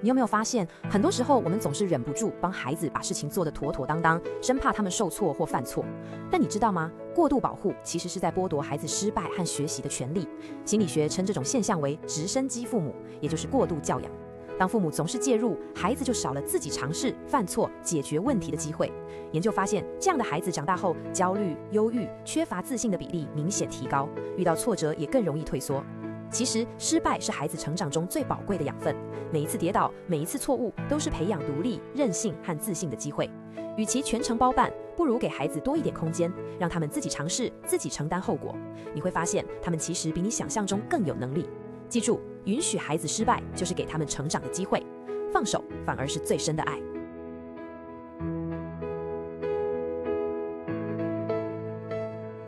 你有没有发现，很多时候我们总是忍不住帮孩子把事情做得妥妥当当，生怕他们受挫或犯错。但你知道吗？过度保护其实是在剥夺孩子失败和学习的权利。心理学称这种现象为直升机父母，也就是过度教养。当父母总是介入，孩子就少了自己尝试、犯错、解决问题的机会。研究发现，这样的孩子长大后，焦虑、忧郁、缺乏自信的比例明显提高，遇到挫折也更容易退缩。其实，失败是孩子成长中最宝贵的养分。每一次跌倒，每一次错误，都是培养独立、韧性和自信的机会。与其全程包办，不如给孩子多一点空间，让他们自己尝试，自己承担后果。你会发现，他们其实比你想象中更有能力。记住，允许孩子失败，就是给他们成长的机会。放手，反而是最深的爱。